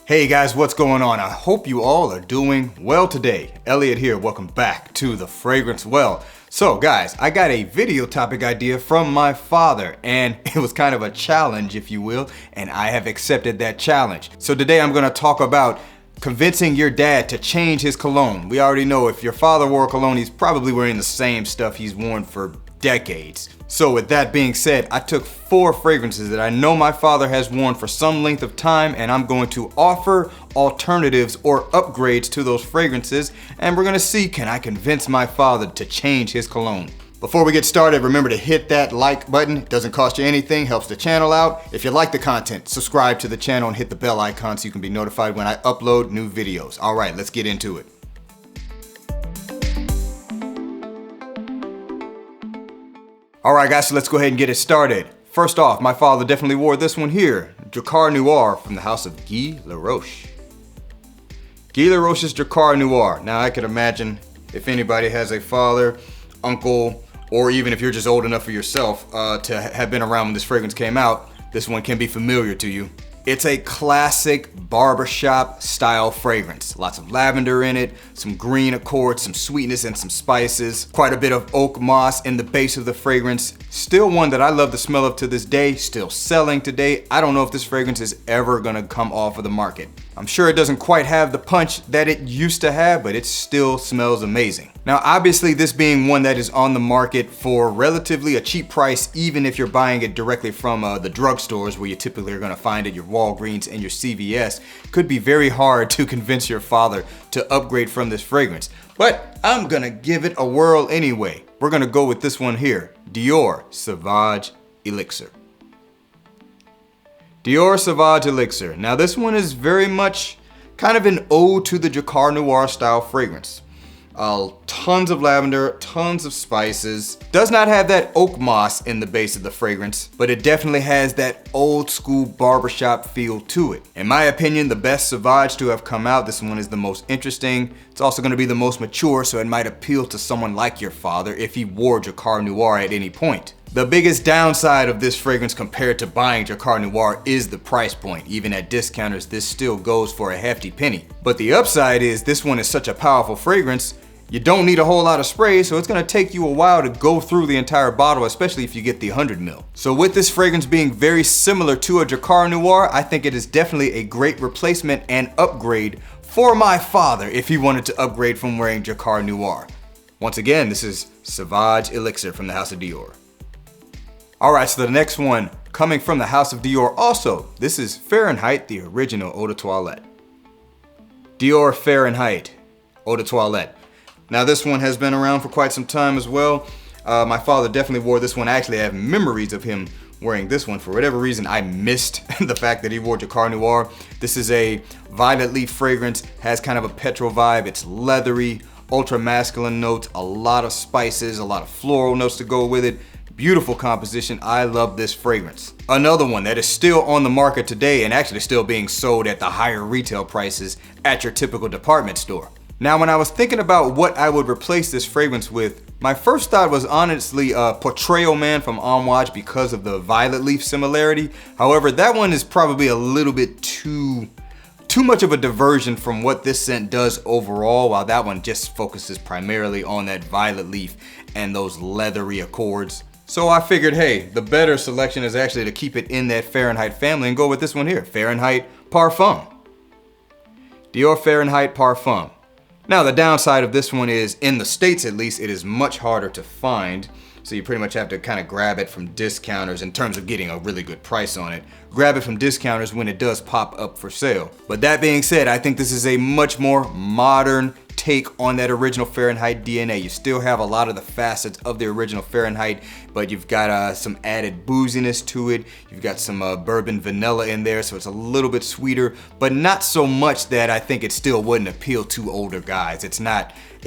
Hey guys, what's going on? I hope you all are doing well today. Elliot here, welcome back to The Fragrance Well. So guys, I got a video topic idea from my father, and it was kind of a challenge, if you will, and I have accepted that challenge. So today I'm gonna talk about convincing your dad to change his cologne. We already know if your father wore cologne, he's probably wearing the same stuff he's worn for decades. So with that being said, I took 4 fragrances that I know my father has worn for some length of time, and I'm going to offer alternatives or upgrades to those fragrances, and we're gonna see, can I convince my father to change his cologne? Before we get started, remember to hit that like button. It doesn't cost you anything, helps the channel out. If you like the content, subscribe to the channel and hit the bell icon so you can be notified when I upload new videos. All right, let's get into it. Alright guys, so let's go ahead and get it started. First off, my father definitely wore this one here, Jacar Noir from the house of Guy Laroche. Guy Laroche's Jacar Noir. Now I could imagine if anybody has a father, uncle, or even if you're just old enough for yourself to have been around when this fragrance came out, this one can be familiar to you. It's a classic barbershop style fragrance. Lots of lavender in it, some green accords, some sweetness and some spices, quite a bit of oak moss in the base of the fragrance. Still one that I love the smell of to this day, still selling today. I don't know if this fragrance is ever gonna come off of the market. I'm sure it doesn't quite have the punch that it used to have, but it still smells amazing. Now, obviously this being one that is on the market for relatively a cheap price, even if you're buying it directly from the drugstores where you typically are gonna find it, your Walgreens and your CVS, could be very hard to convince your father to upgrade from this fragrance. But I'm gonna give it a whirl anyway. We're gonna go with this one here, Dior Sauvage Elixir. Dior Sauvage Elixir. Now this one is very much kind of an ode to the Jacar Noir style fragrance. Tons of lavender, tons of spices. Does not have that oak moss in the base of the fragrance, but it definitely has that old school barbershop feel to it. In my opinion, the best Sauvage to have come out. This one is the most interesting. It's also gonna be the most mature, so it might appeal to someone like your father if he wore Jacar Noir at any point. The biggest downside of this fragrance compared to buying Jacar Noir is the price point. Even at discounters, this still goes for a hefty penny. But the upside is this one is such a powerful fragrance, you don't need a whole lot of spray, so it's gonna take you a while to go through the entire bottle, especially if you get the 100 ml. So with this fragrance being very similar to a Jacar Noir, I think it is definitely a great replacement and upgrade for my father if he wanted to upgrade from wearing Jacar Noir. Once again, this is Sauvage Elixir from the house of Dior. Alright, so the next one coming from the house of Dior also, this is Fahrenheit, the original Eau de Toilette. Dior Fahrenheit Eau de Toilette. Now this one has been around for quite some time as well. My father definitely wore this one. I actually have memories of him wearing this one. For whatever reason, I missed the fact that he wore Jacar Noir. This is a violet leaf fragrance, has kind of a petrol vibe. It's leathery, ultra masculine notes, a lot of spices, a lot of floral notes to go with it. Beautiful composition. I love this fragrance. Another one that is still on the market today and actually still being sold at the higher retail prices at your typical department store. Now, when I was thinking about what I would replace this fragrance with, my first thought was honestly Portrayal Man from Amouage because of the violet leaf similarity. However, that one is probably a little bit too much of a diversion from what this scent does overall, while that one just focuses primarily on that violet leaf and those leathery accords. So I figured, hey, the better selection is actually to keep it in that Fahrenheit family and go with this one here, Fahrenheit Parfum. Dior Fahrenheit Parfum. Now the downside of this one is, in the States at least, it is much harder to find. So you pretty much have to kind of grab it from discounters in terms of getting a really good price on it. Grab it from discounters when it does pop up for sale. But that being said, I think this is a much more modern take on that original Fahrenheit DNA. You still have a lot of the facets of the original Fahrenheit, but you've got some added booziness to it. You've got some bourbon vanilla in there, so it's a little bit sweeter, but not so much that I think it still wouldn't appeal to older guys. It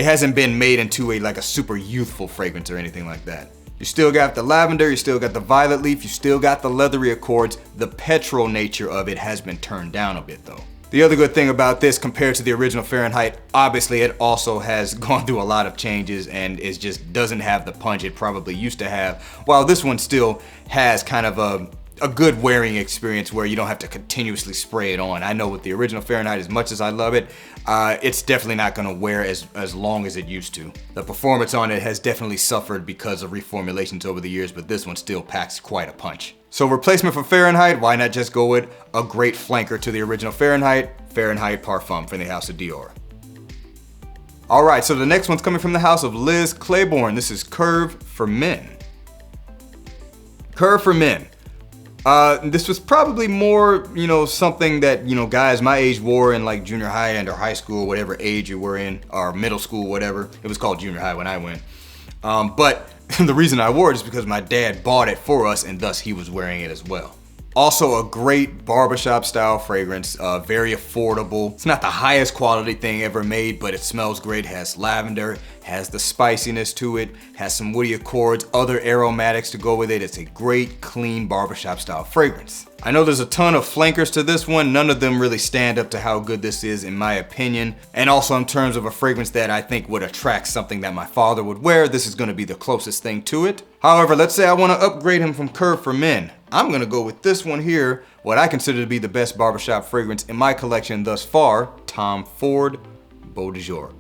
hasn't been made into like a super youthful fragrance or anything like that. You still got the lavender, you still got the violet leaf, you still got the leathery accords. The petrol nature of it has been turned down a bit though. The other good thing about this compared to the original Fahrenheit, obviously it also has gone through a lot of changes and it just doesn't have the punch it probably used to have, while this one still has kind of a good wearing experience where you don't have to continuously spray it on. I know with the original Fahrenheit, as much as I love it, it's definitely not gonna wear as long as it used to. The performance on it has definitely suffered because of reformulations over the years, but this one still packs quite a punch. So replacement for Fahrenheit, why not just go with a great flanker to the original Fahrenheit, Fahrenheit Parfum from the house of Dior. All right, so the next one's coming from the house of Liz Claiborne. This is Curve for Men. Curve for Men. This was probably more, something that, guys my age wore in like junior high and or high school, whatever age you were in, or middle school, whatever. It was called junior high when I went. But the reason I wore it is because my dad bought it for us and thus he was wearing it as well. Also a great barbershop style fragrance, very affordable. It's not the highest quality thing ever made, but it smells great, has lavender, has the spiciness to it, has some woody accords, other aromatics to go with it. It's a great, clean barbershop style fragrance. I know there's a ton of flankers to this one. None of them really stand up to how good this is in my opinion. And also in terms of a fragrance that I think would attract something that my father would wear, this is gonna be the closest thing to it. However, let's say I wanna upgrade him from Curve for Men. I'm gonna go with this one here, what I consider to be the best barbershop fragrance in my collection thus far, Tom Ford Beau de Jour.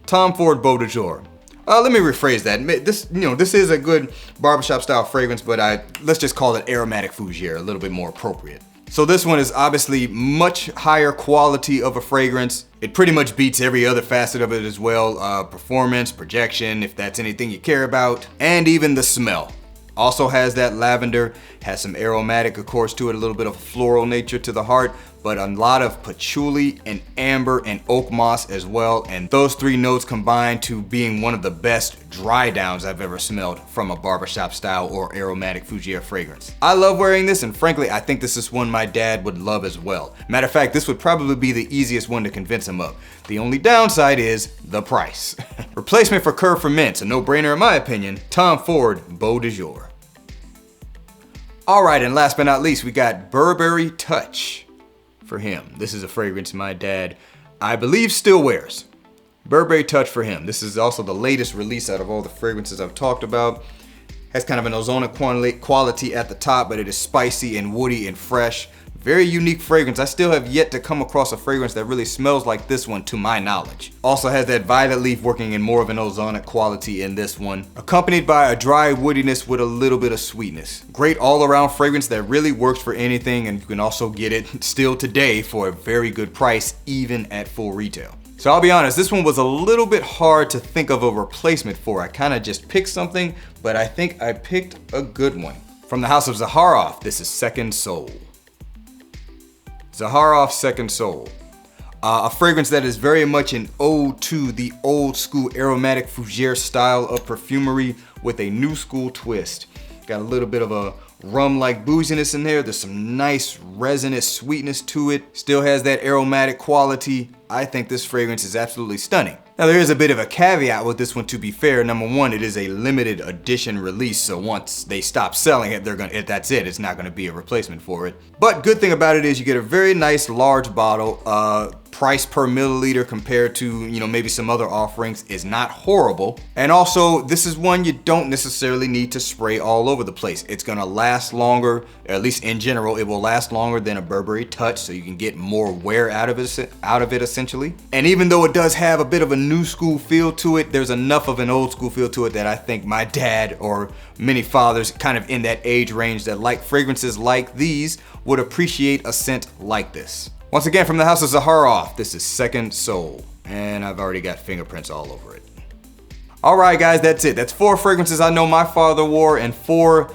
Tom Ford Beau de Jour. Let me rephrase that. This is a good barbershop style fragrance, but let's just call it aromatic fougere, a little bit more appropriate. So this one is obviously much higher quality of a fragrance. It pretty much beats every other facet of it as well. Performance, projection, if that's anything you care about, and even the smell. Also has that lavender, has some aromatic accords to it, a little bit of a floral nature to the heart, but a lot of patchouli and amber and oak moss as well. And those three notes combine to being one of the best dry downs I've ever smelled from a barbershop style or aromatic fougere fragrance. I love wearing this, and frankly, I think this is one my dad would love as well. Matter of fact, this would probably be the easiest one to convince him of. The only downside is the price. Replacement for Curve for Men, a no-brainer in my opinion, Tom Ford Beau de Jour. All right, and last but not least, we got Burberry Touch for him. This is a fragrance my dad, I believe, still wears. Burberry Touch for him. This is also the latest release out of all the fragrances I've talked about. Has kind of an ozonic quality at the top, but it is spicy and woody and fresh. Very unique fragrance. I still have yet to come across a fragrance that really smells like this one to my knowledge. Also has that violet leaf working in more of an ozonic quality in this one, accompanied by a dry woodiness with a little bit of sweetness. Great all-around fragrance that really works for anything, and you can also get it still today for a very good price, even at full retail. So I'll be honest, this one was a little bit hard to think of a replacement for. I kind of just picked something, but I think I picked a good one. From the house of Zahara, this is Second Soul. Zahara Second Soul. A fragrance that is very much an ode to the old school aromatic fougere style of perfumery with a new school twist. Got a little bit of a rum-like booziness in there. There's some nice resinous sweetness to it. Still has that aromatic quality. I think this fragrance is absolutely stunning. Now there is a bit of a caveat with this one, to be fair. Number one, it is a limited edition release, so once they stop selling it, that's it. It's not gonna be a replacement for it. But good thing about it is you get a very nice large bottle. Price per milliliter compared to, maybe some other offerings is not horrible. And also, this is one you don't necessarily need to spray all over the place. It's gonna last longer, or at least in general, it will last longer than a Burberry Touch, so you can get more wear out of it essentially. And even though it does have a bit of a new school feel to it, there's enough of an old school feel to it that I think my dad or many fathers kind of in that age range that like fragrances like these would appreciate a scent like this. Once again, from the house of Zahara, this is Second Soul, and I've already got fingerprints all over it. All right, guys, that's it. That's 4 fragrances I know my father wore, and 4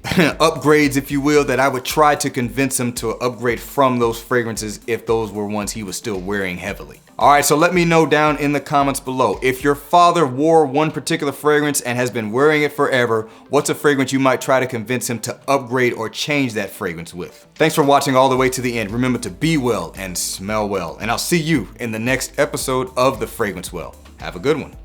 upgrades, if you will, that I would try to convince him to upgrade from those fragrances if those were ones he was still wearing heavily. All right, so let me know down in the comments below. If your father wore one particular fragrance and has been wearing it forever, what's a fragrance you might try to convince him to upgrade or change that fragrance with? Thanks for watching all the way to the end. Remember to be well and smell well, and I'll see you in the next episode of The Fragrance Well. Have a good one.